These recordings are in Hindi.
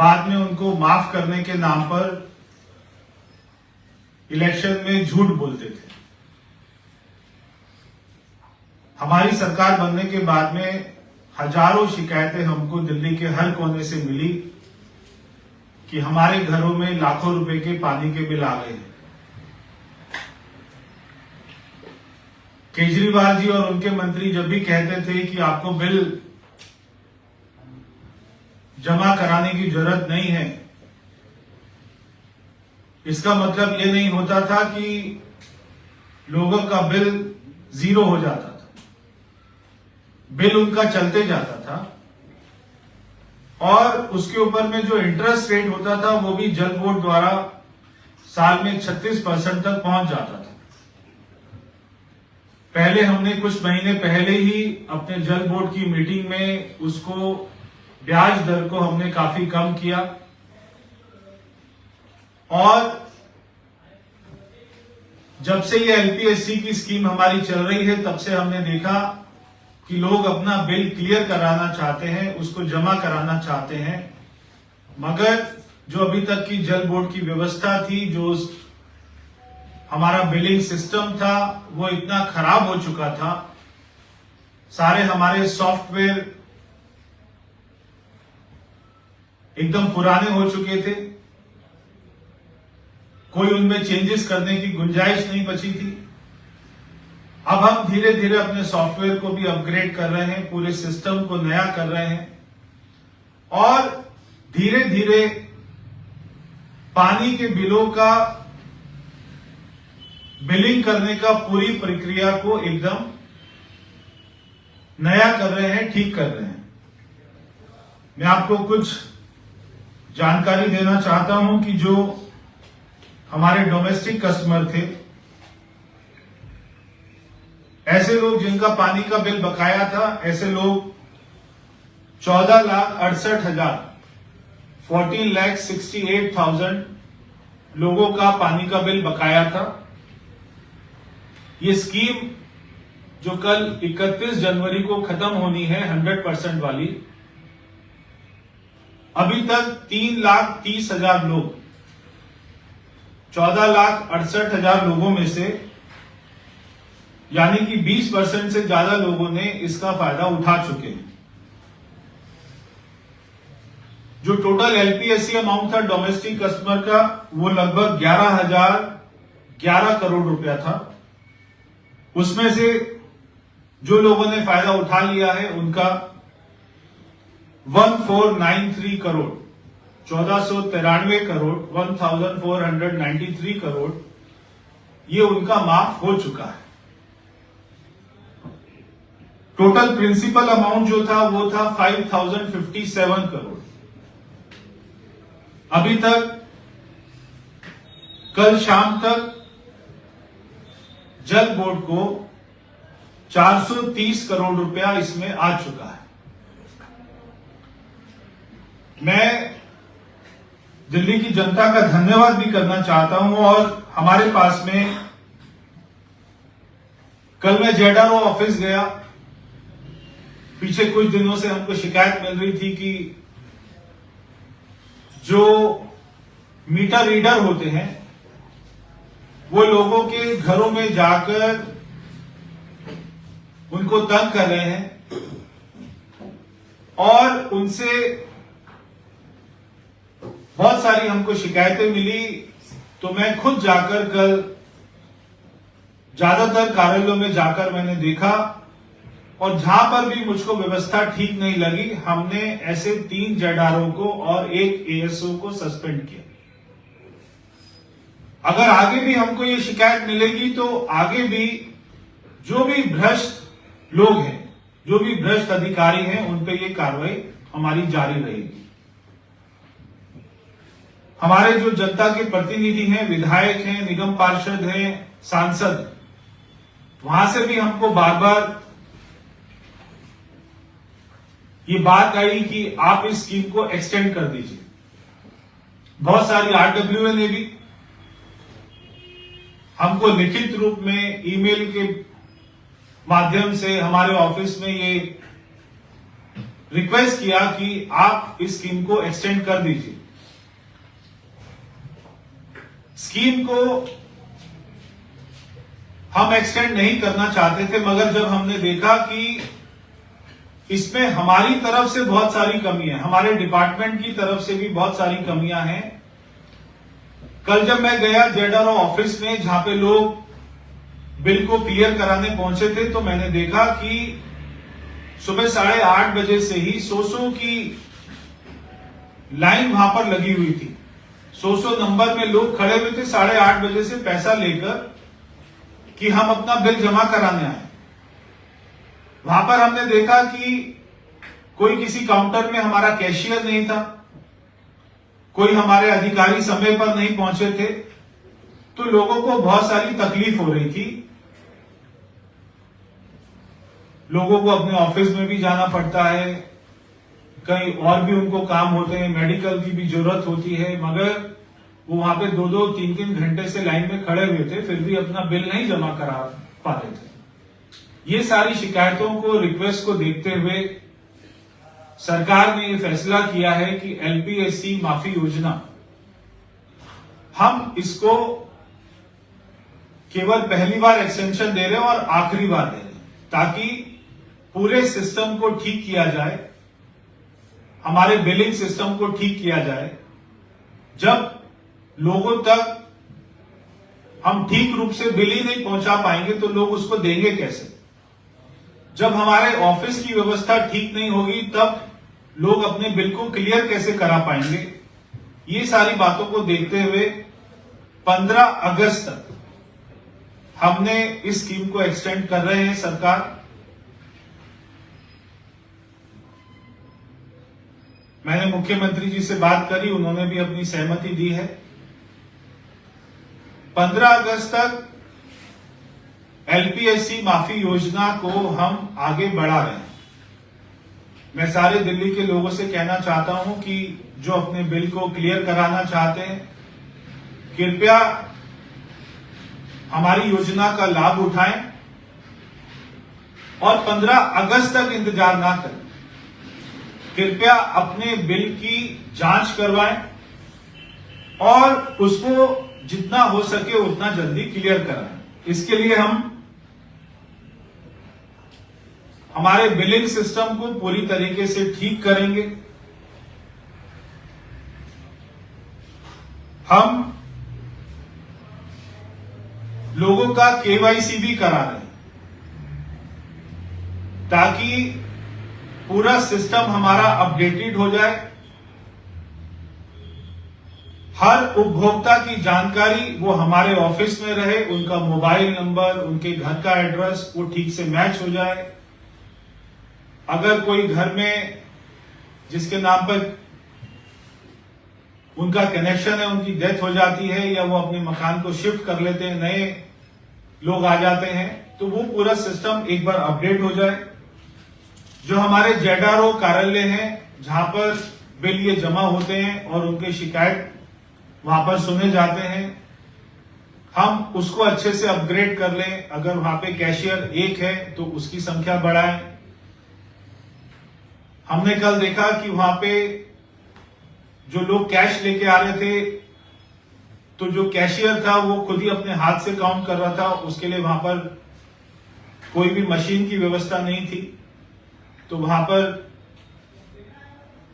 बाद में उनको माफ करने के नाम पर इलेक्शन में झूठ बोलते थे। हमारी सरकार बनने के बाद में हजारों शिकायतें हमको दिल्ली के हर कोने से मिली कि हमारे घरों में लाखों रुपए के पानी के बिल आ गए हैं। केजरीवाल जी और उनके मंत्री जब भी कहते थे कि आपको बिल जमा कराने की जरूरत नहीं है, इसका मतलब ये नहीं होता था कि लोगों का बिल जीरो हो जाता था। बिल उनका चलते जाता था और उसके ऊपर में जो इंटरेस्ट रेट होता था वो भी जल बोर्ड द्वारा साल में 36% तक पहुंच जाता था। पहले हमने कुछ महीने पहले ही अपने जल बोर्ड की मीटिंग में उसको ब्याज दर को हमने काफी कम किया और जब से ये एलपीएससी की स्कीम हमारी चल रही है तब से हमने देखा कि लोग अपना बिल क्लियर कराना चाहते हैं, उसको जमा कराना चाहते हैं, मगर जो अभी तक की जल बोर्ड की व्यवस्था थी, जो हमारा बिलिंग सिस्टम था, वो इतना खराब हो चुका था। सारे हमारे सॉफ्टवेयर एकदम पुराने हो चुके थे, कोई उनमें चेंजेस करने की गुंजाइश नहीं बची थी। अब हम धीरे धीरे अपने सॉफ्टवेयर को भी अपग्रेड कर रहे हैं, पूरे सिस्टम को नया कर रहे हैं और धीरे धीरे पानी के बिलों का बिलिंग करने का पूरी प्रक्रिया को एकदम नया कर रहे हैं, ठीक कर रहे हैं। मैं आपको कुछ जानकारी देना चाहता हूं कि जो हमारे डोमेस्टिक कस्टमर थे, ऐसे लोग जिनका पानी का बिल बकाया था, ऐसे लोग 14,68,000 14,68,000 लोगों का पानी का बिल बकाया था। ये स्कीम जो कल 31 जनवरी को खत्म होनी है 100% वाली, अभी तक 3,30,000 लोग, 14,68,000 लोगों में से यानी कि 20% से ज्यादा लोगों ने इसका फायदा उठा चुके हैं। जो टोटल एलपीएससी अमाउंट था डोमेस्टिक कस्टमर का, वो लगभग 11 करोड़ रुपया था। उसमें से जो लोगों ने फायदा उठा लिया है उनका 1493 करोड़, 1493 करोड़, 1493 करोड़, ये उनका माफ हो चुका है। टोटल प्रिंसिपल अमाउंट जो था वो था 5,057 करोड़। अभी तक कल शाम तक जल बोर्ड को 430 करोड़ रुपया इसमें आ चुका है। मैं दिल्ली की जनता का धन्यवाद भी करना चाहता हूं और हमारे पास में कल मैं जेडआरओ ऑफिस गया। पीछे कुछ दिनों से हमको शिकायत मिल रही थी कि जो मीटर रीडर होते हैं वो लोगों के घरों में जाकर उनको तंग कर रहे हैं और उनसे बहुत सारी हमको शिकायतें मिली। तो मैं खुद जाकर कल ज्यादातर कार्यालयों में जाकर मैंने देखा और जहां पर भी मुझको व्यवस्था ठीक नहीं लगी, हमने ऐसे 3 जेडआरओ को और 1 एएसओ को सस्पेंड किया। अगर आगे भी हमको ये शिकायत मिलेगी तो आगे भी जो भी भ्रष्ट लोग हैं, जो भी भ्रष्ट अधिकारी हैं, उन पर ये कार्रवाई हमारी जारी रहेगी। हमारे जो जनता के प्रतिनिधि हैं, विधायक हैं, निगम पार्षद हैं, सांसद, वहां से भी हमको बार बार ये बात आई कि आप इस स्कीम को एक्सटेंड कर दीजिए। बहुत सारी आरडब्ल्यूए ने भी हमको लिखित रूप में ईमेल के माध्यम से हमारे ऑफिस में ये रिक्वेस्ट किया कि आप इस स्कीम को एक्सटेंड कर दीजिए। स्कीम को हम एक्सटेंड नहीं करना चाहते थे, मगर जब हमने देखा कि इसमें हमारी तरफ से बहुत सारी कमियां, हमारे डिपार्टमेंट की तरफ से भी बहुत सारी कमियां हैं। कल जब मैं गया जेडआरओ ऑफिस में, जहां पे लोग बिल को क्लियर कराने पहुंचे थे, तो मैंने देखा कि सुबह 8:30 बजे से ही 100 की लाइन वहां पर लगी हुई थी। 100 नंबर में लोग खड़े हुए थे 8:30 बजे से पैसा लेकर कि हम अपना बिल जमा कराने आए। वहां पर हमने देखा कि कोई किसी काउंटर में हमारा कैशियर नहीं था, कोई हमारे अधिकारी समय पर नहीं पहुंचे थे, तो लोगों को बहुत सारी तकलीफ हो रही थी। लोगों को अपने ऑफिस में भी जाना पड़ता है, कहीं और भी उनको काम होते हैं, मेडिकल की भी जरूरत होती है, मगर वो वहां पे 2-2, 3-3 घंटे से लाइन में खड़े हुए थे, फिर भी अपना बिल नहीं जमा करा पा रहे थे। ये सारी शिकायतों को, रिक्वेस्ट को देखते हुए सरकार ने ये फैसला किया है कि एलपीएससी माफी योजना, हम इसको केवल पहली बार एक्सटेंशन दे रहे हैं और आखिरी बार दे रहे हैं, ताकि पूरे सिस्टम को ठीक किया जाए, हमारे बिलिंग सिस्टम को ठीक किया जाए। जब लोगों तक हम ठीक रूप से बिल ही नहीं पहुंचा पाएंगे तो लोग उसको देंगे कैसे? जब हमारे ऑफिस की व्यवस्था ठीक नहीं होगी तब लोग अपने बिल को क्लियर कैसे करा पाएंगे? ये सारी बातों को देखते हुए 15 अगस्त तक हमने इस स्कीम को एक्सटेंड कर रहे हैं। सरकार, मैंने मुख्यमंत्री जी से बात करी, उन्होंने भी अपनी सहमति दी है। 15 अगस्त तक एलपीएससी माफी योजना को हम आगे बढ़ा रहे हैं। मैं सारे दिल्ली के लोगों से कहना चाहता हूं कि जो अपने बिल को क्लियर कराना चाहते हैं, कृपया हमारी योजना का लाभ उठाएं और 15 अगस्त तक इंतजार ना करें। कृपया अपने बिल की जांच करवाएं और उसको जितना हो सके उतना जल्दी क्लियर कराएं। इसके लिए हम हमारे बिलिंग सिस्टम को पूरी तरीके से ठीक करेंगे। हम लोगों का केवाईसी भी करा रहे हैं ताकि पूरा सिस्टम हमारा अपडेटेड हो जाए। हर उपभोक्ता की जानकारी वो हमारे ऑफिस में रहे, उनका मोबाइल नंबर, उनके घर का एड्रेस वो ठीक से मैच हो जाए। अगर कोई घर में जिसके नाम पर उनका कनेक्शन है, उनकी डेथ हो जाती है या वो अपने मकान को शिफ्ट कर लेते हैं, नए लोग आ जाते हैं, तो वो पूरा सिस्टम एक बार अपडेट हो जाए। जो हमारे जेडआरओ कार्यालय हैं जहां पर बिल ये जमा होते हैं और उनके शिकायत वहां पर सुने जाते हैं, हम उसको अच्छे से अपग्रेड कर लें। अगर वहां पे कैशियर एक है तो उसकी संख्या बढ़ाएं। हमने कल देखा कि वहां पे जो लोग कैश लेके आ रहे थे, तो जो कैशियर था वो खुद ही अपने हाथ से काउंट कर रहा था, उसके लिए वहां पर कोई भी मशीन की व्यवस्था नहीं थी। तो वहां पर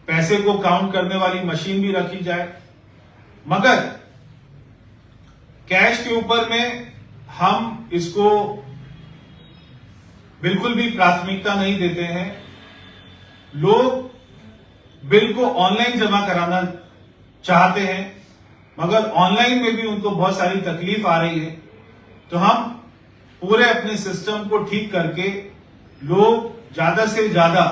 पैसे को काउंट करने वाली मशीन भी रखी जाए, मगर कैश के ऊपर में हम इसको बिल्कुल भी प्राथमिकता नहीं देते हैं। लोग बिल को ऑनलाइन जमा कराना चाहते हैं, मगर ऑनलाइन में भी उनको बहुत सारी तकलीफ आ रही है। तो हम पूरे अपने सिस्टम को ठीक करके लोग ज्यादा से ज्यादा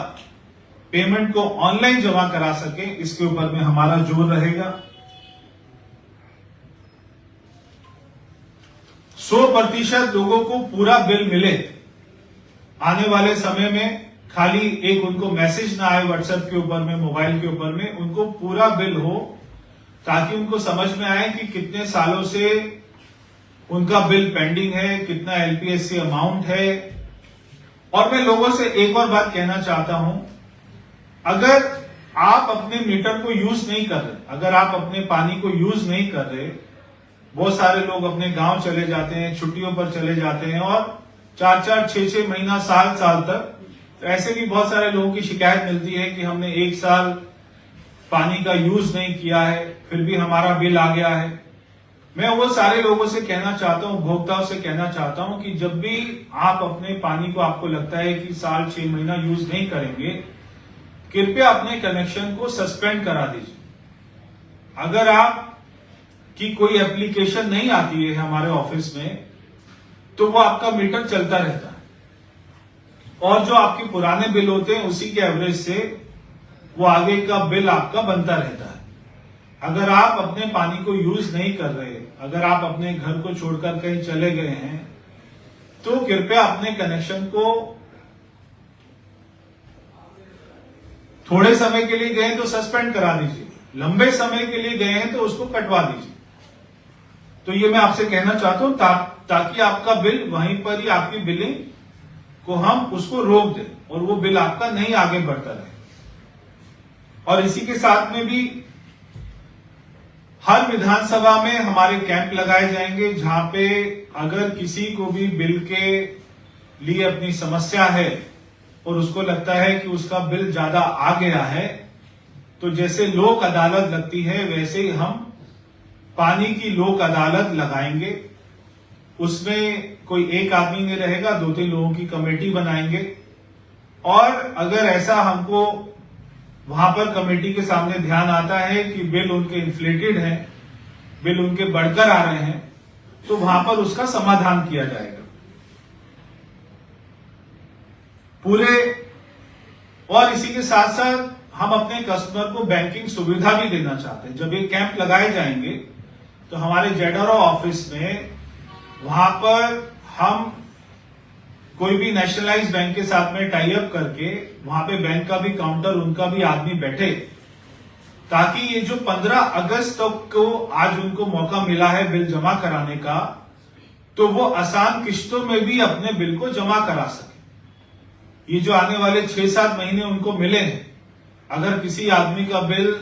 पेमेंट को ऑनलाइन जमा करा सके, इसके ऊपर में हमारा जोर रहेगा। 100% लोगों को पूरा बिल मिले आने वाले समय में, खाली एक उनको मैसेज ना आए व्हाट्सएप के ऊपर में, मोबाइल के ऊपर में, उनको पूरा बिल हो, ताकि उनको समझ में आए कि कितने सालों से उनका बिल पेंडिंग है, कितना एलपीएससी अमाउंट है। और मैं लोगों से एक और बात कहना चाहता हूं अगर आप अपने मीटर को यूज नहीं कर रहे, अगर आप अपने पानी को यूज नहीं कर रहे, बहुत सारे लोग अपने गांव चले जाते हैं, छुट्टियों पर चले जाते हैं और 4-4, 6-6 महीना, साल तक, तो ऐसे भी बहुत सारे लोगों की शिकायत मिलती है कि हमने 1 साल पानी का यूज नहीं किया है, फिर भी हमारा बिल आ गया है। मैं वो सारे लोगों से कहना चाहता हूं, उपभोक्ताओं से कहना चाहता हूं कि जब भी आप अपने पानी को आपको लगता है कि साल 6 महीना यूज नहीं करेंगे, कृपया अपने कनेक्शन को सस्पेंड करा दीजिए। अगर आप की कोई एप्लीकेशन नहीं आती है हमारे ऑफिस में, तो वो आपका मीटर चलता रहता है और जो आपके पुराने बिल होते हैं उसी के एवरेज से वो आगे का बिल आपका बनता रहता है। अगर आप अपने पानी को यूज नहीं कर रहे, अगर आप अपने घर को छोड़कर कहीं चले गए हैं, तो कृपया अपने कनेक्शन को, थोड़े समय के लिए गए तो सस्पेंड करा दीजिए, लंबे समय के लिए गए हैं तो उसको कटवा दीजिए। तो ये मैं आपसे कहना चाहता हूं ताकि आपका बिल वहीं पर ही, आपकी बिलिंग को हम उसको रोक दें और वो बिल आपका नहीं आगे बढ़ता रहे। और इसी के साथ में भी हर विधानसभा में हमारे कैंप लगाए जाएंगे, जहां पे अगर किसी को भी बिल के लिए अपनी समस्या है और उसको लगता है कि उसका बिल ज्यादा आ गया है, तो जैसे लोक अदालत लगती है वैसे ही हम पानी की लोक अदालत लगाएंगे। उसमें कोई एक आदमी नहीं रहेगा, 2-3 लोगों की कमेटी बनाएंगे और अगर ऐसा हमको वहां पर कमेटी के सामने ध्यान आता है कि बिल उनके इन्फ्लेटेड हैं, बिल उनके बढ़कर आ रहे हैं, तो वहां पर उसका समाधान किया जाएगा पूरे। और इसी के साथ साथ हम अपने कस्टमर को बैंकिंग सुविधा भी देना चाहते हैं। जब ये कैंप लगाए जाएंगे तो हमारे जेडआरओ ऑफिस में, वहां पर हम कोई भी नेशनलाइज्ड बैंक के साथ में टाई अप करके वहां पे बैंक का भी काउंटर, उनका भी आदमी बैठे, ताकि ये जो 15 अगस्त तक को आज उनको मौका मिला है बिल जमा कराने का, तो वो आसान किश्तों में भी अपने बिल को जमा करा सके। ये जो आने वाले 6-7 महीने उनको मिले हैं, अगर किसी आदमी का बिल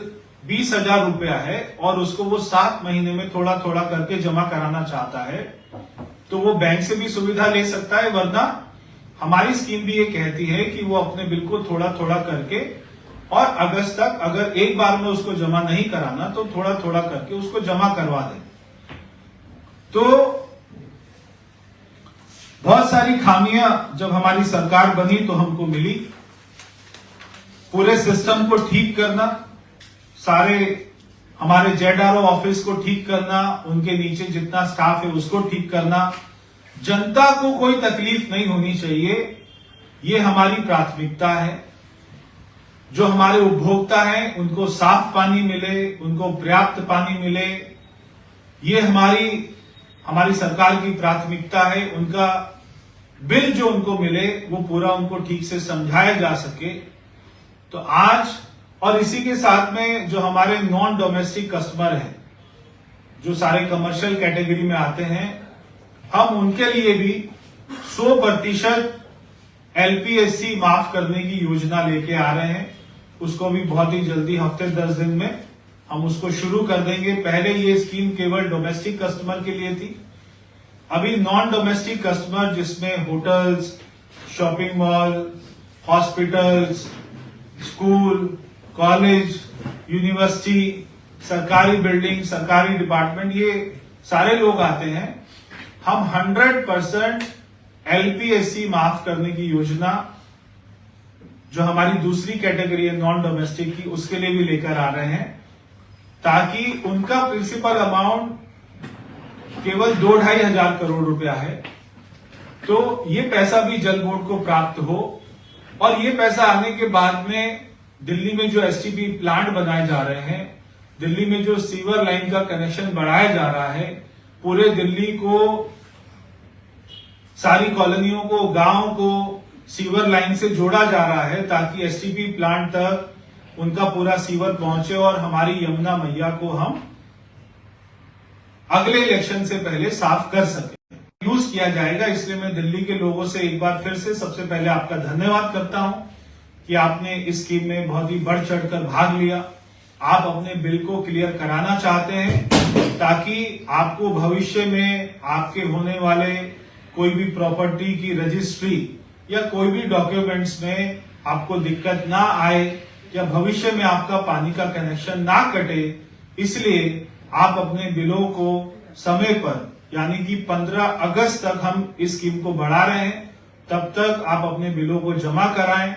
20,000 रुपया है और उसको वो 7 महीने में थोड़ा थोड़ा करके जमा कराना चाहता है, तो वो बैंक से भी सुविधा ले सकता है। वरना हमारी स्कीम भी ये कहती है कि वो अपने बिल को थोड़ा थोड़ा करके, और अगस्त तक अगर एक बार में उसको जमा नहीं कराना तो थोड़ा थोड़ा करके उसको जमा करवा दें। तो बहुत सारी खामियां जब हमारी सरकार बनी तो हमको मिली। पूरे सिस्टम को ठीक करना, सारे हमारे जेडआरओ ऑफिस को ठीक करना, उनके नीचे जितना स्टाफ है उसको ठीक करना, जनता को कोई तकलीफ नहीं होनी चाहिए, ये हमारी प्राथमिकता है। जो हमारे उपभोक्ता हैं उनको साफ पानी मिले, उनको पर्याप्त पानी मिले, ये हमारी सरकार की प्राथमिकता है। उनका बिल जो उनको मिले वो पूरा उनको ठीक से समझाया जा सके। तो आज, और इसी के साथ में जो हमारे नॉन डोमेस्टिक कस्टमर हैं, जो सारे कमर्शियल कैटेगरी में आते हैं, हम उनके लिए भी 100% एलपीएससी माफ करने की योजना लेके आ रहे हैं। उसको भी बहुत ही जल्दी, हफ्ते 10 दिन में हम उसको शुरू कर देंगे। पहले ये स्कीम केवल डोमेस्टिक कस्टमर के लिए थी, अभी नॉन डोमेस्टिक कस्टमर, जिसमें hotels, shopping mall, hospitals, school, college, university, सरकारी बिल्डिंग, सरकारी डिपार्टमेंट, ये सारे लोग आते हैं। हम 100% एलपीएससी माफ करने की योजना, जो हमारी दूसरी कैटेगरी है नॉन डोमेस्टिक की, उसके लिए भी लेकर आ रहे हैं, ताकि उनका प्रिंसिपल अमाउंट केवल 2-2.5 हजार करोड़ रुपया है। तो ये पैसा भी जल बोर्ड को प्राप्त हो, और ये पैसा आने के बाद में दिल्ली में जो एसटीपी प्लांट बनाए जा रहे हैं, दिल्ली में जो सीवर लाइन का कनेक्शन बढ़ाया जा रहा है, पूरे दिल्ली को, सारी कॉलोनियों को, गांव को सीवर लाइन से जोड़ा जा रहा है, ताकि एसटीपी प्लांट तक उनका पूरा सीवर पहुंचे और हमारी यमुना मैया को हम अगले इलेक्शन से पहले साफ कर सके। यूज किया जाएगा, इसलिए मैं दिल्ली के लोगों से एक बार फिर से सबसे पहले आपका धन्यवाद करता हूं कि आपने इस स्कीम में बहुत ही बढ़ चढ़कर भाग लिया। आप अपने बिल को क्लियर कराना चाहते हैं ताकि आपको भविष्य में आपके होने वाले कोई भी प्रॉपर्टी की रजिस्ट्री या कोई भी डॉक्यूमेंट्स में आपको दिक्कत ना आए या भविष्य में आपका पानी का कनेक्शन ना कटे, इसलिए आप अपने बिलों को समय पर यानी कि 15 अगस्त तक हम इस स्कीम को बढ़ा रहे हैं, तब तक आप अपने बिलों को जमा कराएं।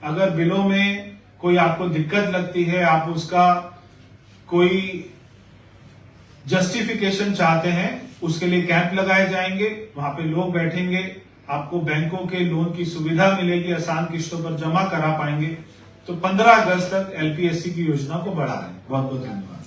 अगर बिलों में कोई आपको दिक्कत लगती है, आप उसका कोई जस्टिफिकेशन चाहते हैं, उसके लिए कैंप लगाए जाएंगे, वहां पे लोग बैठेंगे, आपको बैंकों के लोन की सुविधा मिलेगी, आसान किस्तों पर जमा करा पाएंगे। तो 15 अगस्त तक एलपीएससी की योजना को बढ़ा रहे हैं। बहुत बहुत धन्यवाद।